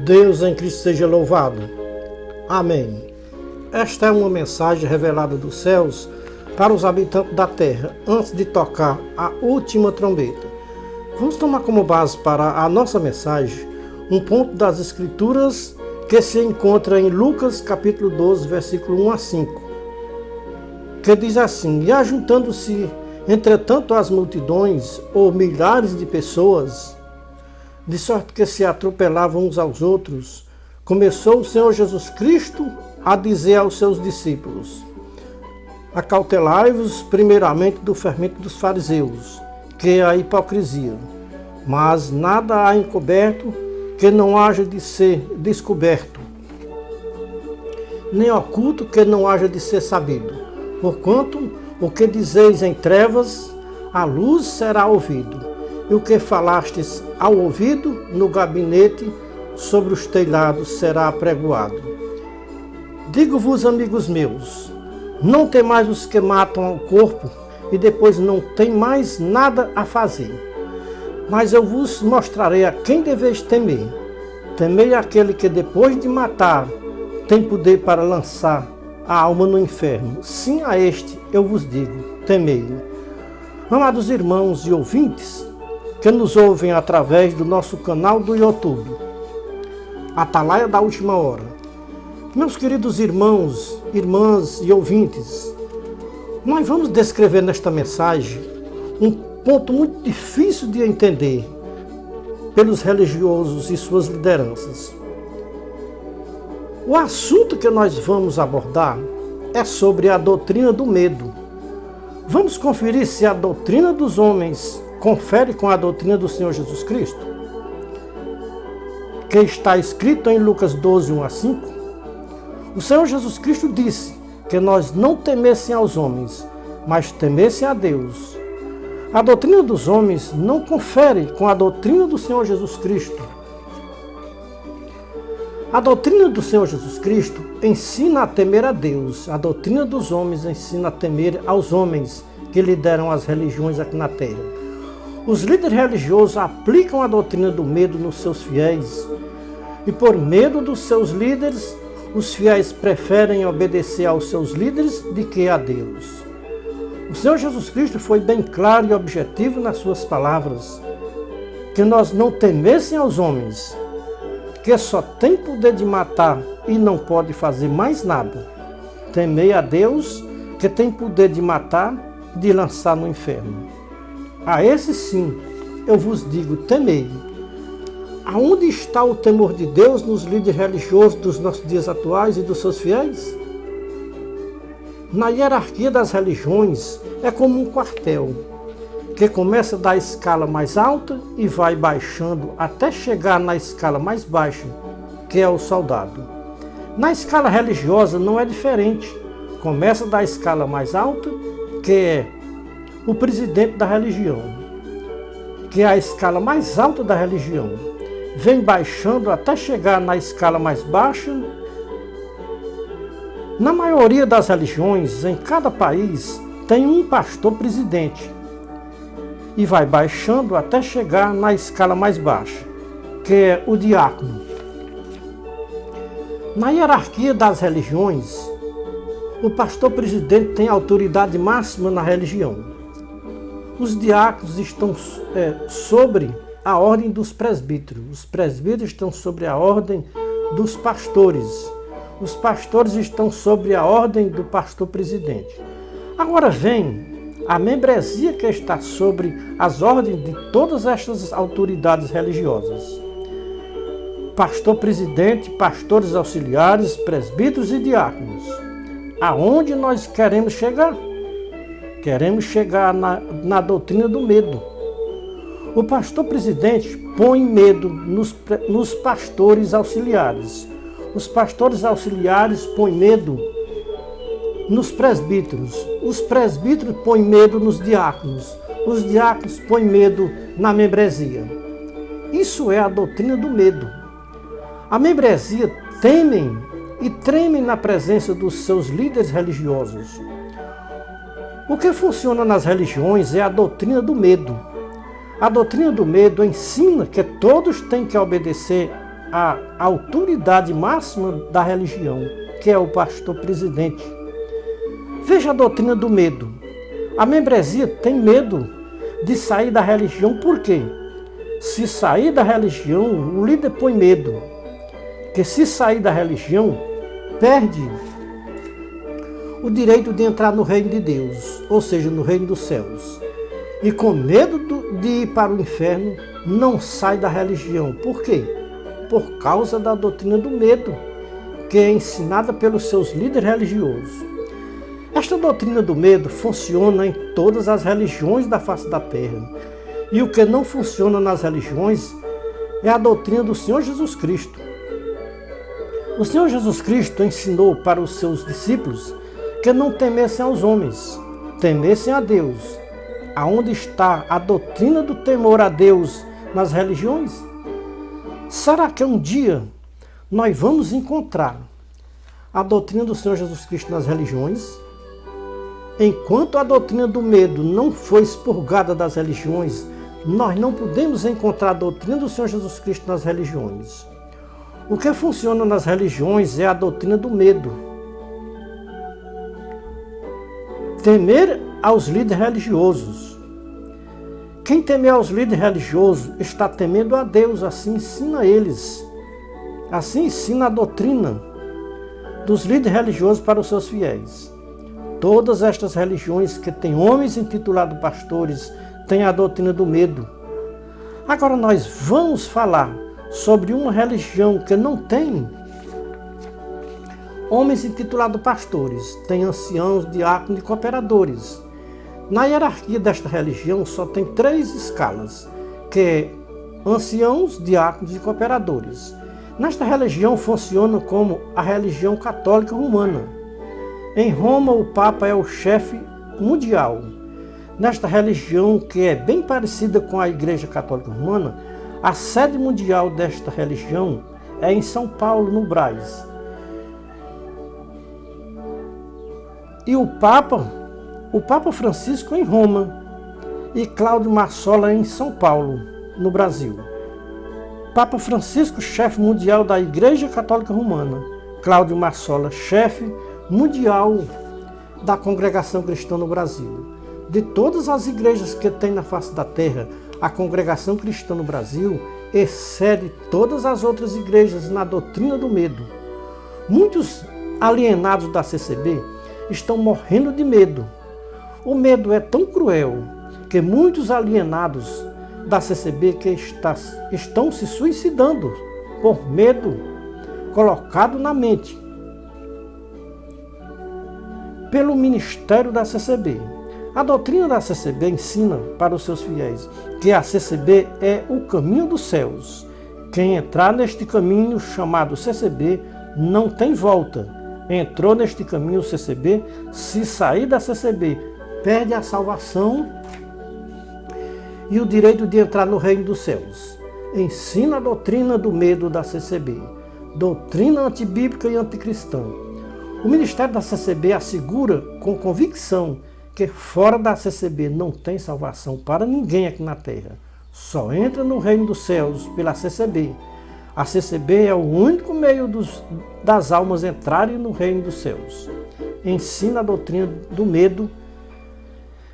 Deus em Cristo seja louvado. Amém. Esta é uma mensagem revelada dos céus para os habitantes da terra, antes de tocar a última trombeta. Vamos tomar como base para a nossa mensagem um ponto das Escrituras que se encontra em Lucas capítulo 12, versículo 1 a 5, que diz assim: E ajuntando-se, entretanto, as multidões, ou milhares de pessoas, de sorte que se atropelavam uns aos outros, começou o Senhor Jesus Cristo a dizer aos seus discípulos: Acautelai-vos primeiramente do fermento dos fariseus, que é a hipocrisia. Mas nada há encoberto que não haja de ser descoberto, nem oculto que não haja de ser sabido. Porquanto o que dizeis em trevas, a luz será ouvido, e o que falastes ao ouvido no gabinete, sobre os telhados será apregoado. Digo-vos, amigos meus, não temais os que matam ao corpo, e depois não tem mais nada a fazer. Mas eu vos mostrarei a quem deveis temer. Temei aquele que depois de matar tem poder para lançar a alma no inferno. Sim, a este eu vos digo, temei-o. Amados irmãos e ouvintes que nos ouvem através do nosso canal do YouTube, Atalaia da Última Hora. Meus queridos irmãos, irmãs e ouvintes, nós vamos descrever nesta mensagem um ponto muito difícil de entender pelos religiosos e suas lideranças. O assunto que nós vamos abordar é sobre a doutrina do medo. Vamos conferir se a doutrina dos homens confere com a doutrina do Senhor Jesus Cristo, que está escrito em Lucas 12, 1 a 5. O Senhor Jesus Cristo disse que nós não temessem aos homens, mas temessem a Deus. A doutrina dos homens não confere com a doutrina do Senhor Jesus Cristo. A doutrina do Senhor Jesus Cristo ensina a temer a Deus. A doutrina dos homens ensina a temer aos homens que lideram as religiões aqui na terra. Os líderes religiosos aplicam a doutrina do medo nos seus fiéis. E por medo dos seus líderes, os fiéis preferem obedecer aos seus líderes do que a Deus. O Senhor Jesus Cristo foi bem claro e objetivo nas suas palavras, que nós não temessem aos homens, que só tem poder de matar e não pode fazer mais nada. Temei a Deus, que tem poder de matar e de lançar no inferno. A esse sim, eu vos digo, temei. Aonde está o temor de Deus nos líderes religiosos dos nossos dias atuais e dos seus fiéis? Na hierarquia das religiões, é como um quartel, que começa da escala mais alta e vai baixando até chegar na escala mais baixa, que é o soldado. Na escala religiosa não é diferente. Começa da escala mais alta, que é o presidente da religião, que é a escala mais alta da religião. Vem baixando até chegar na escala mais baixa. Na maioria das religiões, em cada país, tem um pastor presidente. E vai baixando até chegar na escala mais baixa, que é o diácono. Na hierarquia das religiões, o pastor presidente tem autoridade máxima na religião. Os diáconos estão sobre a ordem dos presbíteros. Os presbíteros estão sobre a ordem dos pastores. Os pastores estão sobre a ordem do pastor presidente. Agora vem a membresia, que está sobre as ordens de todas estas autoridades religiosas. Pastor presidente, pastores auxiliares, presbíteros e diáconos. Aonde nós queremos chegar? Queremos chegar na doutrina do medo. O pastor presidente põe medo nos pastores auxiliares. Os pastores auxiliares põem medo nos presbíteros. Os presbíteros põem medo nos diáconos. Os diáconos põem medo na membresia. Isso é a doutrina do medo. A membresia temem e tremem na presença dos seus líderes religiosos. O que funciona nas religiões é a doutrina do medo. A doutrina do medo ensina que todos têm que obedecer a autoridade máxima da religião, que é o pastor presidente. Veja a doutrina do medo. A membresia tem medo de sair da religião, por quê? Se sair da religião, o líder põe medo. Porque se sair da religião, perde o direito de entrar no reino de Deus, ou seja, no reino dos céus. E com medo de ir para o inferno, não sai da religião. Por quê? Por causa da doutrina do medo, que é ensinada pelos seus líderes religiosos. Esta doutrina do medo funciona em todas as religiões da face da terra. E o que não funciona nas religiões é a doutrina do Senhor Jesus Cristo. O Senhor Jesus Cristo ensinou para os seus discípulos que não temessem aos homens, temessem a Deus. Aonde está a doutrina do temor a Deus nas religiões? Será que um dia nós vamos encontrar a doutrina do Senhor Jesus Cristo nas religiões? Enquanto a doutrina do medo não foi expurgada das religiões, nós não podemos encontrar a doutrina do Senhor Jesus Cristo nas religiões. O que funciona nas religiões é a doutrina do medo. Temer aos líderes religiosos. Quem temer aos líderes religiosos está temendo a Deus, assim ensina eles. Assim ensina a doutrina dos líderes religiosos para os seus fiéis. Todas estas religiões que têm homens intitulados pastores têm a doutrina do medo. Agora nós vamos falar sobre uma religião que não tem homens intitulados pastores, tem anciãos, diáconos e cooperadores. Na hierarquia desta religião só tem 3 escalas, que é anciãos, diáconos e cooperadores. Nesta religião funciona como a religião católica romana. Em Roma, o Papa é o chefe mundial. Nesta religião, que é bem parecida com a Igreja Católica Romana, a sede mundial desta religião é em São Paulo, no Brás. E o Papa Francisco em Roma e Cláudio Marsola em São Paulo, no Brasil. Papa Francisco, chefe mundial da Igreja Católica Romana. Cláudio Marsola, chefe mundial da Congregação Cristã no Brasil. De todas as igrejas que tem na face da terra, a Congregação Cristã no Brasil excede todas as outras igrejas na doutrina do medo. Muitos alienados da CCB estão morrendo de medo. O medo é tão cruel que muitos alienados da CCB que estão se suicidando por medo colocado na mente pelo ministério da CCB. A doutrina da CCB ensina para os seus fiéis que a CCB é o caminho dos céus. Quem entrar neste caminho chamado CCB não tem volta. Entrou neste caminho CCB, se sair da CCB, perde a salvação e o direito de entrar no reino dos céus. Ensina a doutrina do medo da CCB, doutrina antibíblica e anticristã. O ministério da CCB assegura com convicção que fora da CCB não tem salvação para ninguém aqui na terra. Só entra no reino dos céus pela CCB. A CCB é o único meio das almas entrarem no reino dos céus. Ensina a doutrina do medo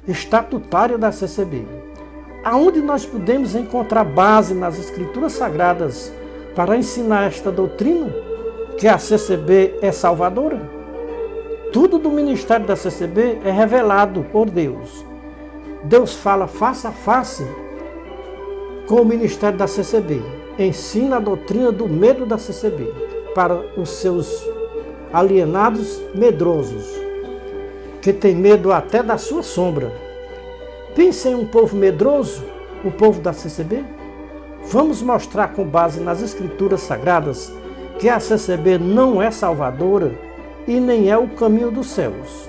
estatutária da CCB. Aonde nós podemos encontrar base nas Escrituras Sagradas para ensinar esta doutrina, que a CCB é salvadora? Tudo do ministério da CCB é revelado por Deus. Deus fala face a face com o ministério da CCB. Ensina a doutrina do medo da CCB para os seus alienados medrosos, que tem medo até da sua sombra. Pense em um povo medroso, o povo da CCB. Vamos mostrar com base nas Escrituras Sagradas que a CCB não é salvadora e nem é o caminho dos céus.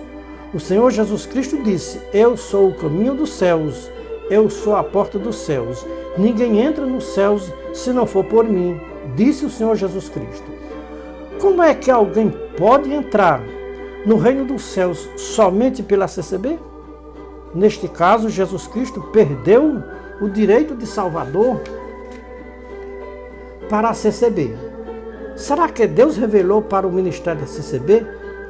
O Senhor Jesus Cristo disse: eu sou o caminho dos céus, eu sou a porta dos céus. Ninguém entra nos céus se não for por mim, disse o Senhor Jesus Cristo. Como é que alguém pode entrar no reino dos céus somente pela CCB? Neste caso, Jesus Cristo perdeu o direito de Salvador para a CCB. Será que Deus revelou para o ministério da CCB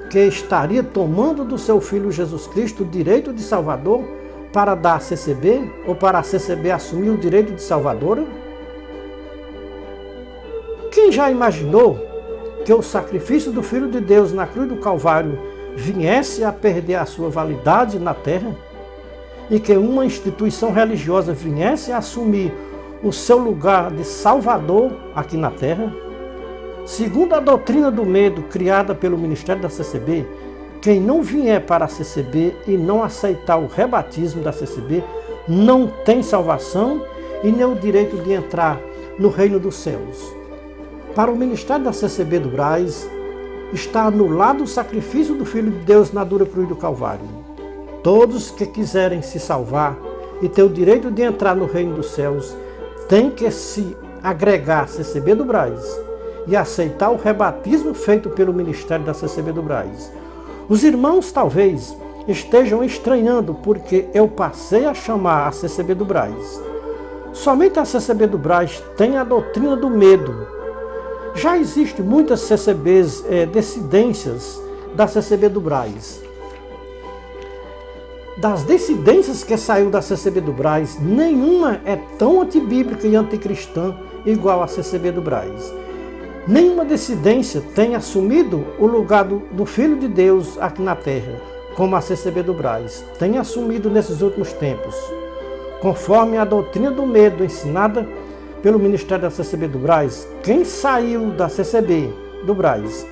que estaria tomando do seu Filho Jesus Cristo o direito de Salvador para dar à CCB, ou para a CCB assumir o direito de Salvadora? Quem já imaginou que o sacrifício do Filho de Deus na cruz do Calvário viesse a perder a sua validade na terra? E que uma instituição religiosa viesse a assumir o seu lugar de Salvador aqui na terra? Segundo a doutrina do medo criada pelo Ministério da CCB, quem não vier para a CCB e não aceitar o rebatismo da CCB não tem salvação e nem o direito de entrar no reino dos céus. Para o Ministério da CCB do Brás, está anulado o sacrifício do Filho de Deus na dura cruz do Calvário. Todos que quiserem se salvar e ter o direito de entrar no reino dos céus têm que se agregar à CCB do Brás e aceitar o rebatismo feito pelo Ministério da CCB do Brás. Os irmãos talvez estejam estranhando porque eu passei a chamar a CCB do Brás. Somente a CCB do Brás tem a doutrina do medo. Já existem muitas CCBs, dissidências da CCB do Brás. Das dissidências que saiu da CCB do Brás, nenhuma é tão antibíblica e anticristã igual a CCB do Brás. Nenhuma dissidência tem assumido o lugar do Filho de Deus aqui na terra, como a CCB do Brás tem assumido nesses últimos tempos. Conforme a doutrina do medo ensinada pelo Ministério da CCB do Brás, quem saiu da CCB do Brás,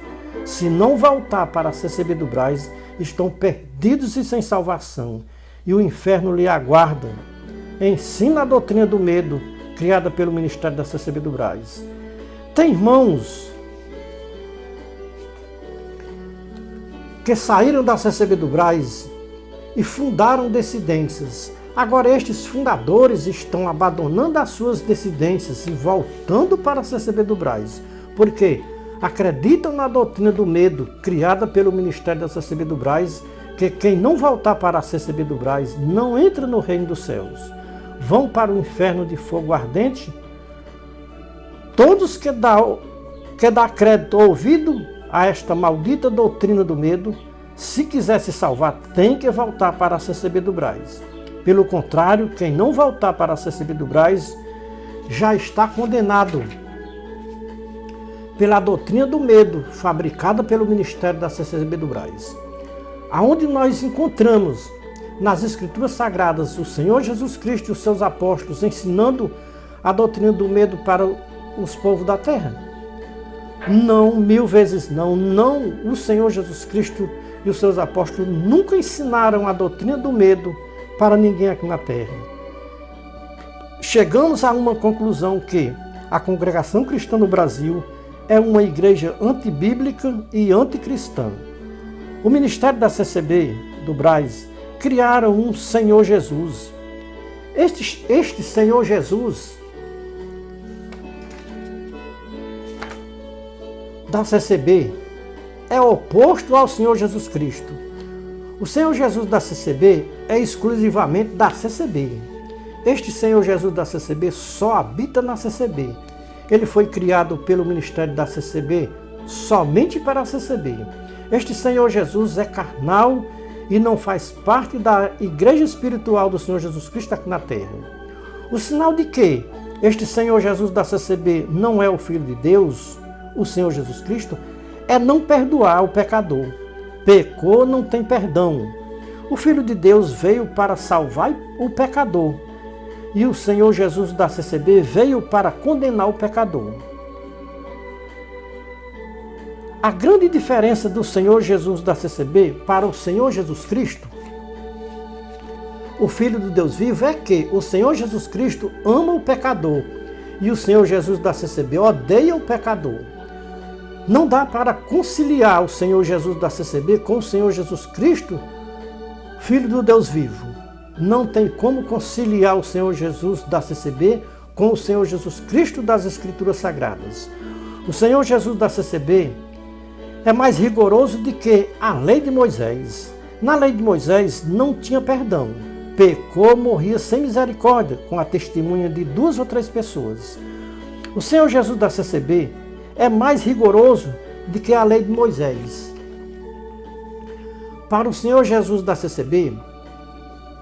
se não voltar para a CCB do Brás, estão perdidos e sem salvação, e o inferno lhe aguarda. Ensina a doutrina do medo criada pelo Ministério da CCB do Brás. Tem irmãos que saíram da CCB do Brás e fundaram dissidências. Agora estes fundadores estão abandonando as suas dissidências e voltando para a CCB do Brás, porque acreditam na doutrina do medo criada pelo Ministério da CCB do Brás, que quem não voltar para a CCB do Brás não entra no reino dos céus, vão para o inferno de fogo ardente. Todos que dá crédito ou ouvido a esta maldita doutrina do medo, se quiser se salvar, tem que voltar para a CCB do Brás. Pelo contrário, quem não voltar para a CCB do Brás já está condenado pela doutrina do medo fabricada pelo Ministério da CCB do Brás. Aonde nós encontramos nas Escrituras Sagradas o Senhor Jesus Cristo e os seus apóstolos ensinando a doutrina do medo para os povos da terra? Não, 1000 vezes não. Não, o Senhor Jesus Cristo e os seus apóstolos nunca ensinaram a doutrina do medo para ninguém aqui na terra. Chegamos a uma conclusão que a congregação cristã no Brasil é uma igreja antibíblica e anticristã. O Ministério da CCB do Brás criaram um Senhor Jesus. Este Senhor Jesus da CCB é oposto ao Senhor Jesus Cristo. O Senhor Jesus da CCB é exclusivamente da CCB. Este Senhor Jesus da CCB só habita na CCB. Ele foi criado pelo Ministério da CCB somente para a CCB. Este Senhor Jesus é carnal e não faz parte da igreja espiritual do Senhor Jesus Cristo aqui na terra. O sinal de que este Senhor Jesus da CCB não é o Filho de Deus, o Senhor Jesus Cristo, é não perdoar o pecador. Pecou, não tem perdão. O Filho de Deus veio para salvar o pecador. E o Senhor Jesus da CCB veio para condenar o pecador. A grande diferença do Senhor Jesus da CCB para o Senhor Jesus Cristo, o Filho de Deus vivo, é que o Senhor Jesus Cristo ama o pecador e o Senhor Jesus da CCB odeia o pecador. Não dá para conciliar o Senhor Jesus da CCB com o Senhor Jesus Cristo, Filho do Deus vivo. Não tem como conciliar o Senhor Jesus da CCB com o Senhor Jesus Cristo das Escrituras Sagradas. O Senhor Jesus da CCB é mais rigoroso do que a lei de Moisés. Na lei de Moisés não tinha perdão. Pecou, morria sem misericórdia, com a testemunha de 2 ou 3 pessoas. O Senhor Jesus da CCB é mais rigoroso do que a lei de Moisés. Para o Senhor Jesus da CCB,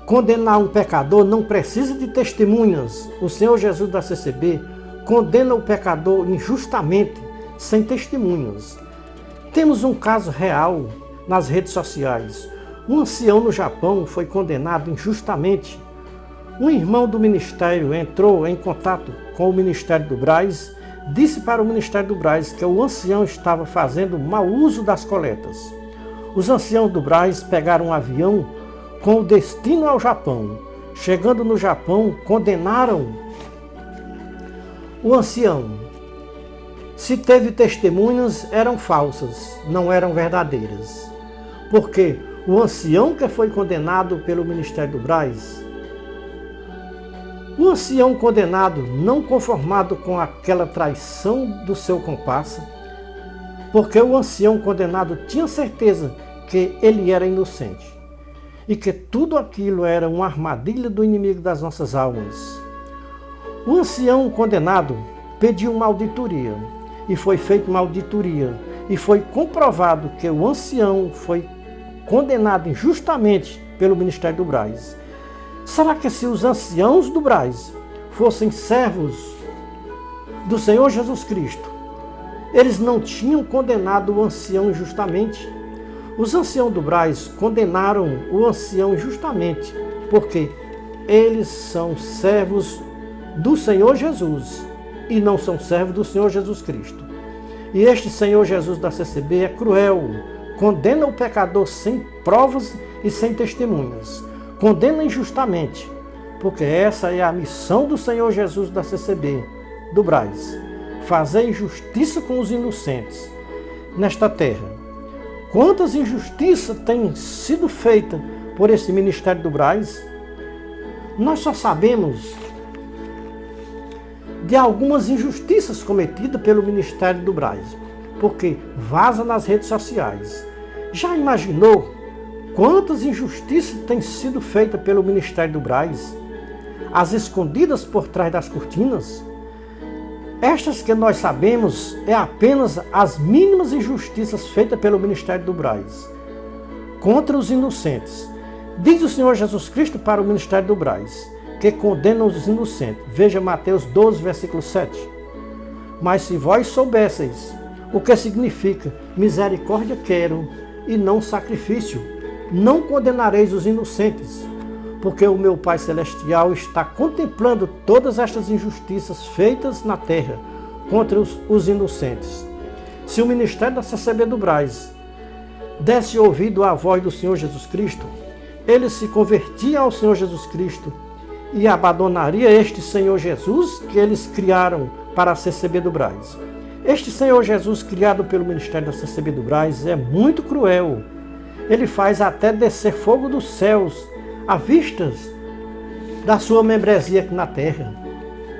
condenar um pecador não precisa de testemunhas. O Senhor Jesus da CCB condena o pecador injustamente, sem testemunhas. Temos um caso real nas redes sociais. Um ancião no Japão foi condenado injustamente. Um irmão do ministério entrou em contato com o Ministério do Braz, disse para o Ministério do Braz que o ancião estava fazendo mau uso das coletas. Os anciãos do Braz pegaram um avião com o destino ao Japão. Chegando no Japão, condenaram o ancião. Se teve testemunhas, eram falsas, não eram verdadeiras. Porque o ancião que foi condenado pelo Ministério do Braz, o ancião condenado, não conformado com aquela traição do seu comparsa, porque o ancião condenado tinha certeza que ele era inocente e que tudo aquilo era uma armadilha do inimigo das nossas almas. O ancião condenado pediu uma auditoria e foi feita uma auditoria e foi comprovado que o ancião foi condenado injustamente pelo Ministério do Braz. Será que se os anciãos do Braz fossem servos do Senhor Jesus Cristo, eles não tinham condenado o ancião injustamente? Os anciãos do Braz condenaram o ancião injustamente, porque eles são servos do Senhor Jesus e não são servos do Senhor Jesus Cristo. E este Senhor Jesus da CCB é cruel, condena o pecador sem provas e sem testemunhas. Condena injustamente, porque essa é a missão do Senhor Jesus da CCB, do Braz. Fazer justiça com os inocentes nesta terra. Quantas injustiças têm sido feitas por esse ministério do Braz? Nós só sabemos de algumas injustiças cometidas pelo ministério do Braz, porque vaza nas redes sociais. Já imaginou quantas injustiças têm sido feitas pelo Ministério do Braz, as escondidas por trás das cortinas? Estas que nós sabemos é apenas as mínimas injustiças feitas pelo Ministério do Braz contra os inocentes. Diz o Senhor Jesus Cristo para o Ministério do Braz, que condena os inocentes. Veja Mateus 12, versículo 7. Mas se vós soubesseis o que significa misericórdia quero e não sacrifício, não condenareis os inocentes, porque o meu Pai Celestial está contemplando todas estas injustiças feitas na terra contra os inocentes. Se o ministério da CCB do Braz desse ouvido à voz do Senhor Jesus Cristo, ele se convertia ao Senhor Jesus Cristo e abandonaria este Senhor Jesus que eles criaram para a CCB do Braz. Este Senhor Jesus criado pelo ministério da CCB do Braz é muito cruel. Ele faz até descer fogo dos céus à vista da sua membresia aqui na terra,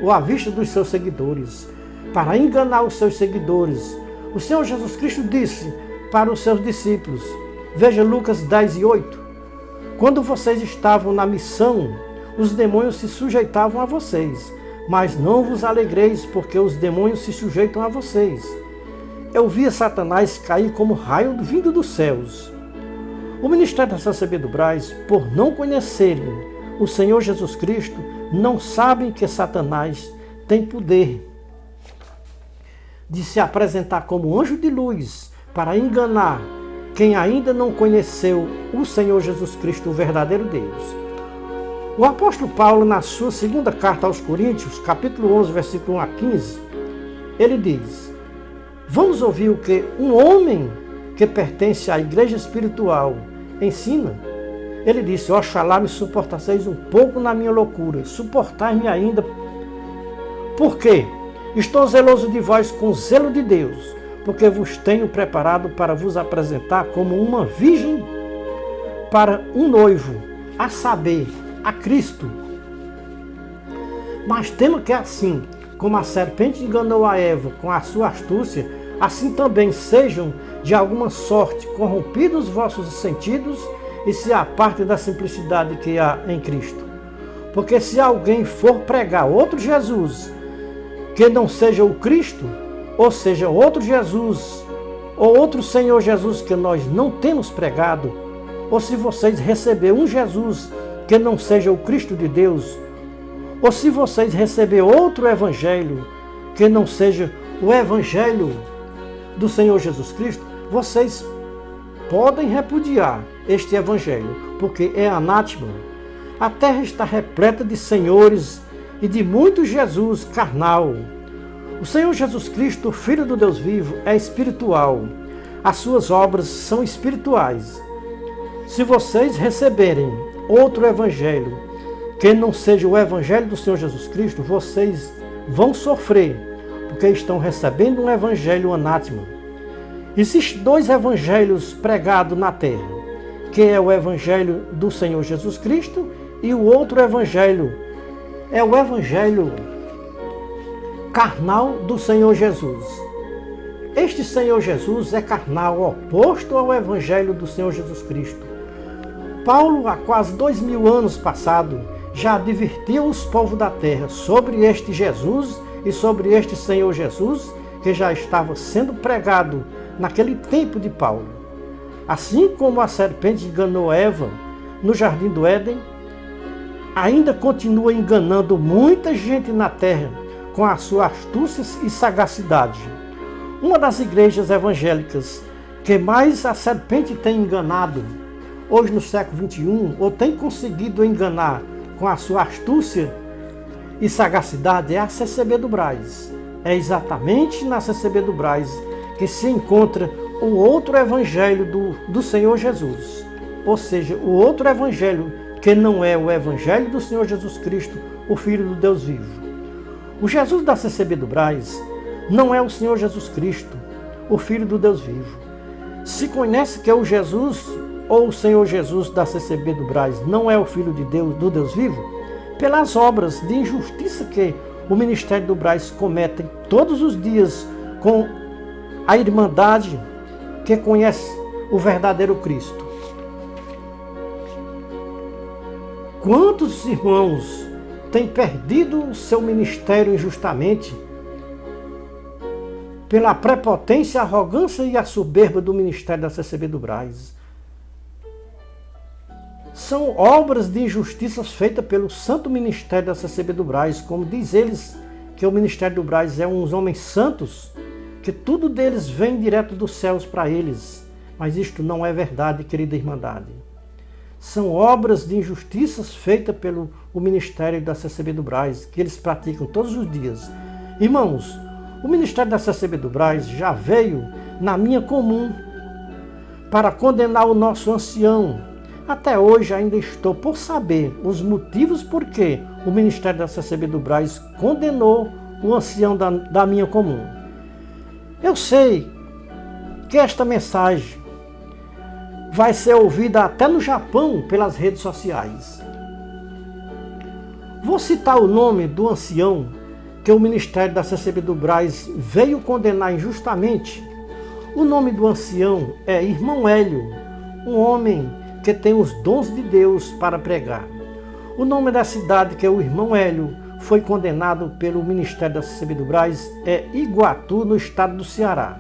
ou à vista dos seus seguidores, para enganar os seus seguidores. O Senhor Jesus Cristo disse para os seus discípulos, veja Lucas 10:8, quando vocês estavam na missão, os demônios se sujeitavam a vocês, mas não vos alegreis, porque os demônios se sujeitam a vocês. Eu via Satanás cair como raio vindo dos céus. O ministério da CCB do Braz, por não conhecerem o Senhor Jesus Cristo, não sabem que Satanás tem poder de se apresentar como anjo de luz para enganar quem ainda não conheceu o Senhor Jesus Cristo, o verdadeiro Deus. O apóstolo Paulo, na sua segunda carta aos Coríntios, capítulo 11, versículo 1 a 15, ele diz, vamos ouvir o que um homem que pertence à igreja espiritual ensina. Ele disse, oxalá me suportasseis um pouco na minha loucura, suportai-me ainda, porque estou zeloso de vós com zelo de Deus, porque vos tenho preparado para vos apresentar como uma virgem para um noivo, a saber, a Cristo. Mas temo que assim, como a serpente enganou a Eva com a sua astúcia, assim também sejam de alguma sorte corrompidos os vossos sentidos e se apartem da simplicidade que há em Cristo. Porque se alguém for pregar outro Jesus, que não seja o Cristo, ou seja, outro Jesus, ou outro Senhor Jesus que nós não temos pregado, ou se vocês receberem um Jesus que não seja o Cristo de Deus, ou se vocês receberem outro evangelho que não seja o evangelho do Senhor Jesus Cristo, vocês podem repudiar este evangelho, porque é anátema. A terra está repleta de senhores e de muito Jesus carnal. O Senhor Jesus Cristo, Filho do Deus vivo, é espiritual. As suas obras são espirituais. Se vocês receberem outro evangelho que não seja o evangelho do Senhor Jesus Cristo, vocês vão sofrer, porque estão recebendo um evangelho anátema. Existem dois evangelhos pregados na terra, que é o evangelho do Senhor Jesus Cristo e o outro evangelho é o evangelho carnal do Senhor Jesus. Este Senhor Jesus é carnal, oposto ao evangelho do Senhor Jesus Cristo. Paulo, há quase 2000 anos passado, já advertiu os povos da terra sobre este Jesus e sobre este Senhor Jesus, que já estava sendo pregado naquele tempo de Paulo. Assim como a serpente enganou Eva no jardim do Éden, ainda continua enganando muita gente na terra com a sua astúcia e sagacidade. Uma das igrejas evangélicas que mais a serpente tem enganado hoje no século XXI, ou tem conseguido enganar com a sua astúcia e sagacidade, é a CCB do Brás. É exatamente na CCB do Brás que se encontra o outro evangelho do Senhor Jesus. Ou seja, o outro evangelho que não é o evangelho do Senhor Jesus Cristo, o Filho do Deus vivo. O Jesus da CCB do Brás não é o Senhor Jesus Cristo, o Filho do Deus vivo. Se conhece que é o Jesus ou o Senhor Jesus da CCB do Brás não é o Filho de Deus, do Deus vivo, pelas obras de injustiça que o Ministério do Brás comete todos os dias com a Irmandade que conhece o verdadeiro Cristo. Quantos irmãos têm perdido o seu ministério injustamente pela prepotência, a arrogância e a soberba do Ministério da CCB do Brás? São obras de injustiças feitas pelo Santo Ministério da CCB do Brás, como diz eles que o Ministério do Brás é uns homens santos, que tudo deles vem direto dos céus para eles. Mas isto não é verdade, querida Irmandade. São obras de injustiças feitas pelo Ministério da CCB do Brás, que eles praticam todos os dias. Irmãos, o Ministério da CCB do Brás já veio na minha comum para condenar o nosso ancião. Até hoje ainda estou por saber os motivos por que o Ministério da CCB do Brás condenou o ancião da minha comum. Eu sei que esta mensagem vai ser ouvida até no Japão pelas redes sociais. Vou citar o nome do ancião que o Ministério da CCB do Brás veio condenar injustamente. O nome do ancião é Irmão Hélio, um homem que tem os dons de Deus para pregar. O nome da cidade que o Irmão Hélio foi condenado pelo Ministério da CCB do Brás é Iguatu, no estado do Ceará.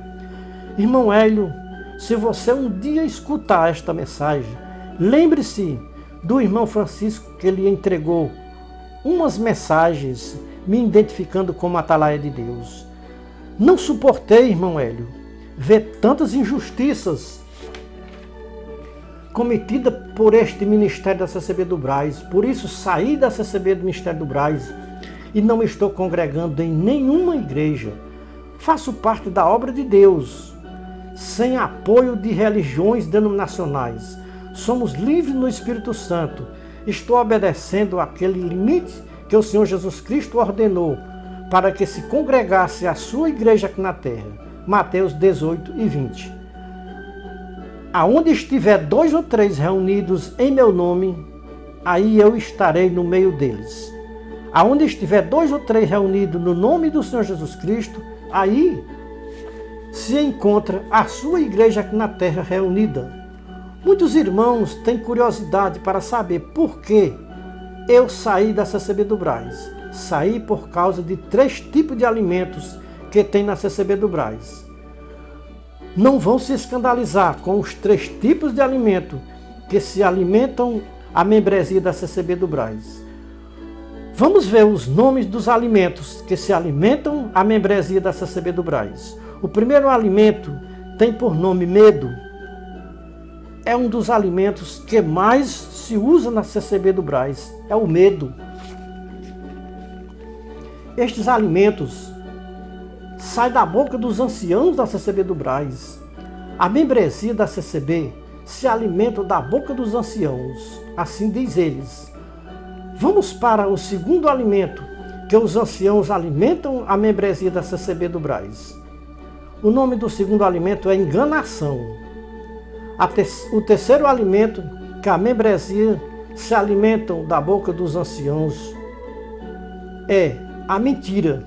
Irmão Hélio, se você um dia escutar esta mensagem, lembre-se do irmão Francisco, que ele entregou umas mensagens me identificando como atalaia de Deus. Não suportei, irmão Hélio, ver tantas injustiças cometida por este Ministério da CCB do Brás. Por isso saí da CCB do Ministério do Brás e não estou congregando em nenhuma igreja. Faço parte da obra de Deus, sem apoio de religiões denominacionais. Somos livres no Espírito Santo. Estou obedecendo aquele limite que o Senhor Jesus Cristo ordenou para que se congregasse a sua igreja aqui na terra. Mateus 18 e 20. Aonde estiver 2 ou 3 reunidos em meu nome, aí eu estarei no meio deles. Aonde estiver 2 ou 3 reunidos no nome do Senhor Jesus Cristo, aí se encontra a sua igreja aqui na terra reunida. Muitos irmãos têm curiosidade para saber por que eu saí da CCB do Brás. sair por causa de 3 tipos de alimentos que tem na CCB do Brás. Não vão se escandalizar com os 3 tipos de alimento que se alimentam a membresia da CCB do Brás. Vamos ver os nomes dos alimentos que se alimentam a membresia da CCB do Brás. O primeiro alimento tem por nome medo. É um dos alimentos que mais se usa na CCB do Brás, é o medo. Estes alimentos saem da boca dos anciãos da CCB do Brás. A membresia da CCB se alimenta da boca dos anciãos, assim diz eles. Vamos para o segundo alimento que os anciãos alimentam a membresia da CCB do Brás. O nome do segundo alimento é enganação. O terceiro alimento que a membresia se alimentam da boca dos anciãos é a mentira.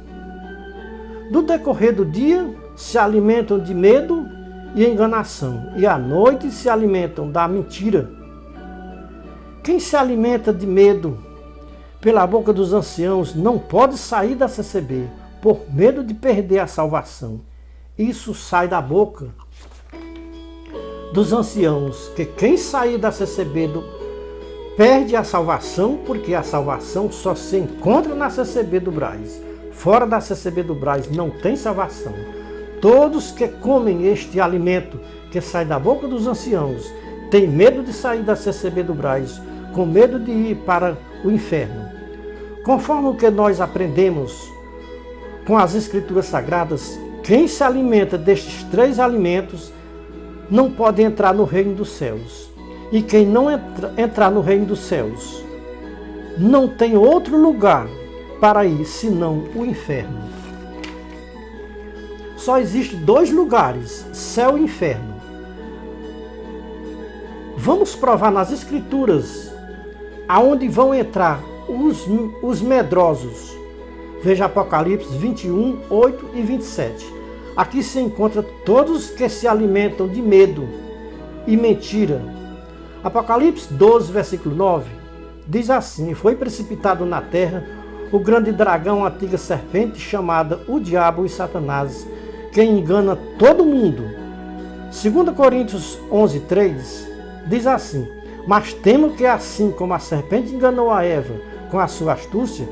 No decorrer do dia se alimentam de medo e enganação, e à noite se alimentam da mentira. Quem se alimenta de medo pela boca dos anciãos não pode sair da CCB por medo de perder a salvação. Isso sai da boca dos anciãos, que quem sair da CCB perde a salvação, porque a salvação só se encontra na CCB do Brás. Fora da CCB do Brás não tem salvação. Todos que comem este alimento que sai da boca dos anciãos têm medo de sair da CCB do Brás, com medo de ir para o inferno. Conforme o que nós aprendemos com as Escrituras Sagradas, quem se alimenta destes 3 alimentos não pode entrar no reino dos céus. E quem não entrar no reino dos céus não tem outro lugar para ir senão o inferno. Só existem 2 lugares, céu e inferno. Vamos provar nas Escrituras aonde vão entrar os medrosos. Veja Apocalipse 21, 8 e 27. Aqui se encontra todos que se alimentam de medo e mentira. Apocalipse 12, versículo 9, diz assim: foi precipitado na terra o grande dragão, a antiga serpente, chamada o diabo e Satanás, que engana todo mundo. 2 Coríntios 11, 3, diz assim: mas temo que assim como a serpente enganou a Eva com a sua astúcia,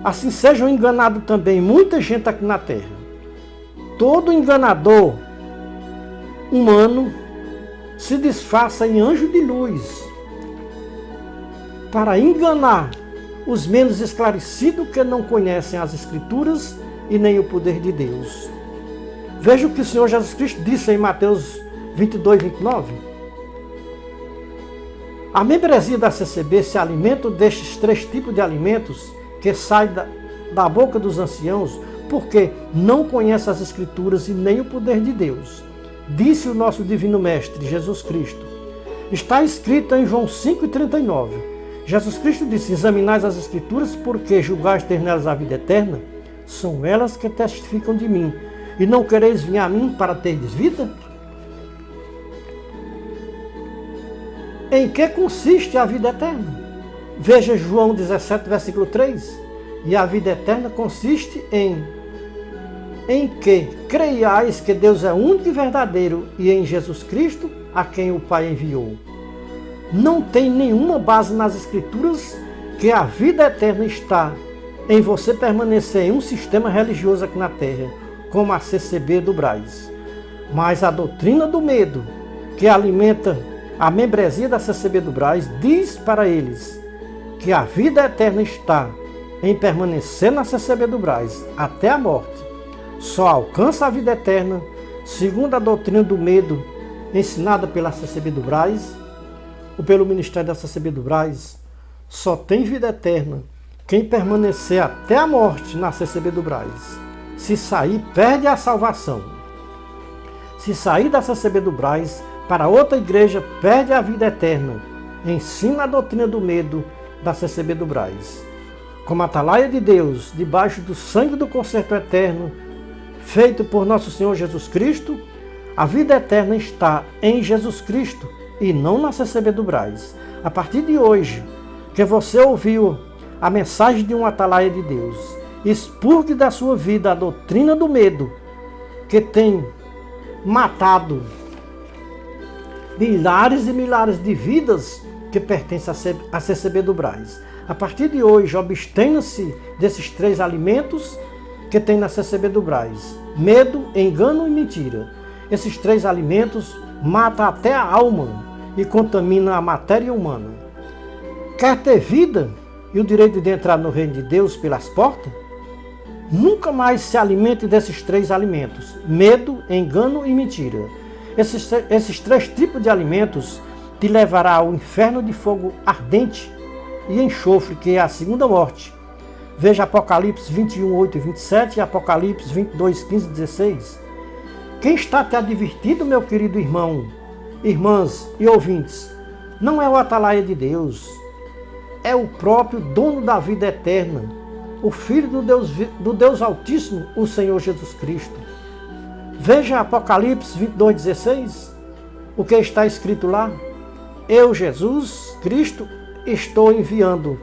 assim sejam enganados também muita gente aqui na terra. Todo enganador humano se disfarça em anjo de luz para enganar os menos esclarecidos que não conhecem as Escrituras e nem o poder de Deus. Veja o que o Senhor Jesus Cristo disse em Mateus 22, 29. A membresia da CCB se alimenta destes 3 tipos de alimentos que saem da boca dos anciãos, porque não conhece as Escrituras e nem o poder de Deus. Disse o nosso Divino Mestre, Jesus Cristo. Está escrito em João 5,39. Jesus Cristo disse: examinais as Escrituras, porque julgais ter nelas a vida eterna. São elas que testificam de mim. E não quereis vir a mim para terdes vida? Em que consiste a vida eterna? Veja João 17, versículo 3. E a vida eterna consiste em que creiais que Deus é único e verdadeiro e em Jesus Cristo, a quem o Pai enviou. Não tem nenhuma base nas Escrituras que a vida eterna está em você permanecer em um sistema religioso aqui na terra, como a CCB do Brás. Mas a doutrina do medo, que alimenta a membresia da CCB do Brás, diz para eles que a vida eterna está em permanecer na CCB do Brás até a morte. Só alcança a vida eterna, segundo a doutrina do medo ensinada pela CCB do Brás, ou pelo ministério da CCB do Brás. Só tem vida eterna quem permanecer até a morte na CCB do Brás. Se sair, perde a salvação. Se sair da CCB do Brás para outra igreja, perde a vida eterna. Ensina a doutrina do medo da CCB do Brás. Como atalaia de Deus, debaixo do sangue do concerto eterno, feito por nosso Senhor Jesus Cristo, a vida eterna está em Jesus Cristo e não na CCB do Brás. A partir de hoje, que você ouviu a mensagem de um atalaia de Deus. Expurgue da sua vida a doutrina do medo, que tem matado milhares e milhares de vidas que pertencem a CCB do Brás. A partir de hoje, abstenha-se desses 3 alimentos que tem na CCB do Brás: medo, engano e mentira. Esses 3 alimentos matam até a alma e contaminam a matéria humana. Quer ter vida e o direito de entrar no reino de Deus pelas portas? Nunca mais se alimente desses 3 alimentos: medo, engano e mentira. Esses 3 tipos de alimentos te levará ao inferno de fogo ardente e enxofre, que é a segunda morte. Veja Apocalipse 21, 8 e 27 e Apocalipse 22, 15 e 16. Quem está te advertindo, meu querido irmão, irmãs e ouvintes, não é o atalaia de Deus, é o próprio dono da vida eterna, o Filho do Deus Altíssimo, o Senhor Jesus Cristo. Veja Apocalipse 22, 16, o que está escrito lá: eu, Jesus Cristo, estou enviando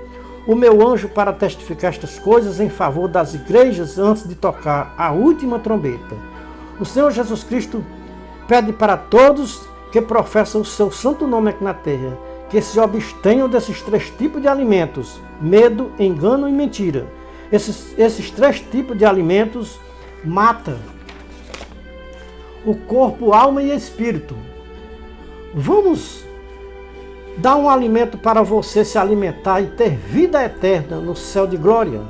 o meu anjo para testificar estas coisas em favor das igrejas antes de tocar a última trombeta. O Senhor Jesus Cristo pede para todos que professam o seu santo nome aqui na terra que se abstenham desses 3 tipos de alimentos: medo, engano e mentira. Esses 3 tipos de alimentos matam o corpo, alma e espírito. Vamos dar um alimento para você se alimentar e ter vida eterna no céu de glória.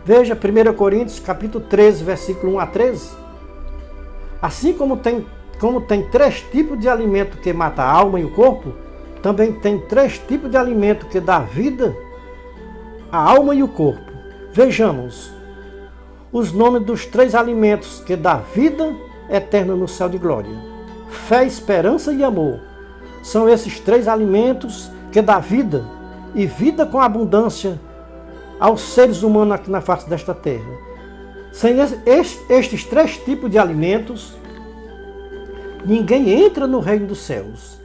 Veja 1 Coríntios capítulo 13, versículo 1 a 13. Assim como tem 3 tipos de alimento que mata a alma e o corpo, também tem 3 tipos de alimento que dá vida à alma e o corpo. Vejamos os nomes dos 3 alimentos que dá vida eterna no céu de glória: fé, esperança e amor. São esses 3 alimentos que dá vida, e vida com abundância, aos seres humanos aqui na face desta terra. Sem estes 3 tipos de alimentos, ninguém entra no reino dos céus.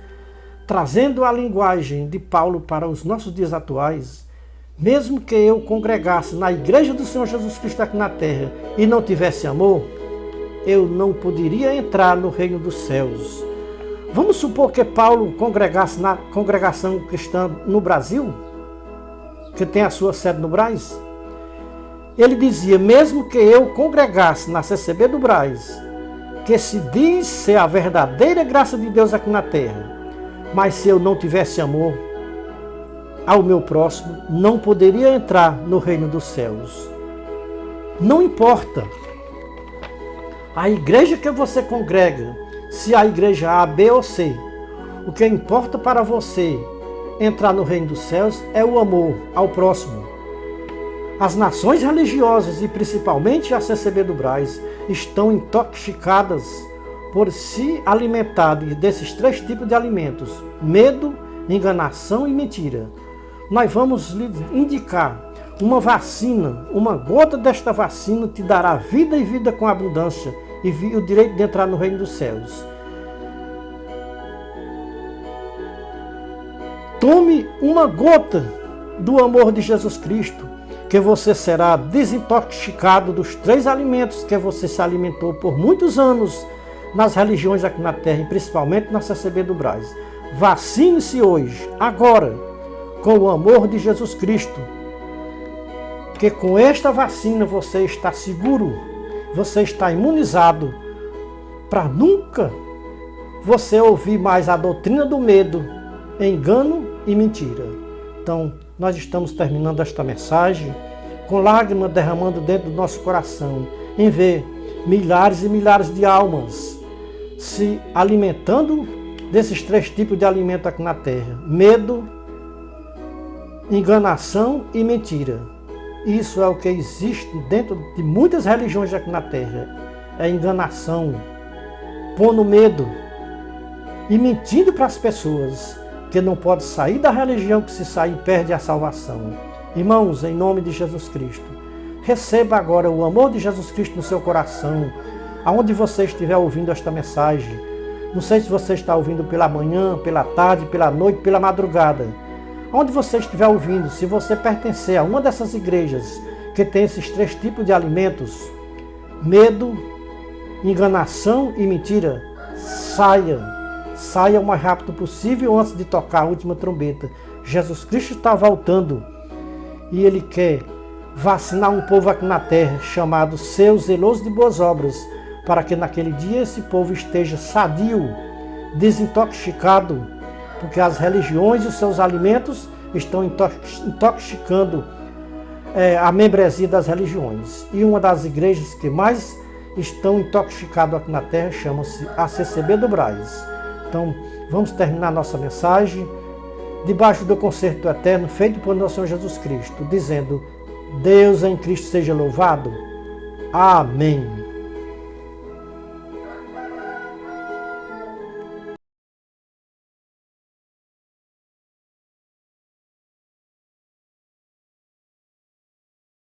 Trazendo a linguagem de Paulo para os nossos dias atuais, mesmo que eu congregasse na igreja do Senhor Jesus Cristo aqui na terra e não tivesse amor, eu não poderia entrar no reino dos céus. Vamos supor que Paulo congregasse na congregação cristã no Brasil, que tem a sua sede no Brás. Ele dizia: mesmo que eu congregasse na CCB do Brás, que se diz ser a verdadeira graça de Deus aqui na terra, mas se eu não tivesse amor ao meu próximo, não poderia entrar no reino dos céus. Não importa a igreja que você congrega, se a igreja A, B ou C, o que importa para você entrar no reino dos céus é o amor ao próximo. As nações religiosas e principalmente a CCB do Brás estão intoxicadas por se alimentar desses 3 tipos de alimentos: medo, enganação e mentira. Nós vamos lhe indicar uma vacina. Uma gota desta vacina te dará vida e vida com abundância e o direito de entrar no reino dos céus. Tome uma gota do amor de Jesus Cristo, que você será desintoxicado dos 3 alimentos que você se alimentou por muitos anos nas religiões aqui na terra, e principalmente na CCB do Brás. Vacine-se hoje, agora, com o amor de Jesus Cristo, porque com esta vacina você está seguro, você está imunizado para nunca você ouvir mais a doutrina do medo, engano e mentira. Então, nós estamos terminando esta mensagem com lágrimas derramando dentro do nosso coração em ver milhares e milhares de almas se alimentando desses 3 tipos de alimento aqui na terra: medo, enganação e mentira. Isso é o que existe dentro de muitas religiões aqui na terra. É enganação, pondo medo e mentindo para as pessoas que não pode sair da religião, que se sair perde a salvação. Irmãos, em nome de Jesus Cristo, receba agora o amor de Jesus Cristo no seu coração, aonde você estiver ouvindo esta mensagem. Não sei se você está ouvindo pela manhã, pela tarde, pela noite, pela madrugada. Onde você estiver ouvindo, se você pertencer a uma dessas igrejas que tem esses 3 tipos de alimentos, medo, enganação e mentira, saia o mais rápido possível antes de tocar a última trombeta. Jesus Cristo está voltando e Ele quer vacinar um povo aqui na terra, chamado seu zeloso de boas obras, para que naquele dia esse povo esteja sadio, desintoxicado, porque as religiões e os seus alimentos estão intoxicando a membresia das religiões. E uma das igrejas que mais estão intoxicadas aqui na terra chama-se ACCB do Brás. Então, vamos terminar nossa mensagem debaixo do concerto eterno feito por nosso Senhor Jesus Cristo, dizendo: Deus em Cristo seja louvado. Amém.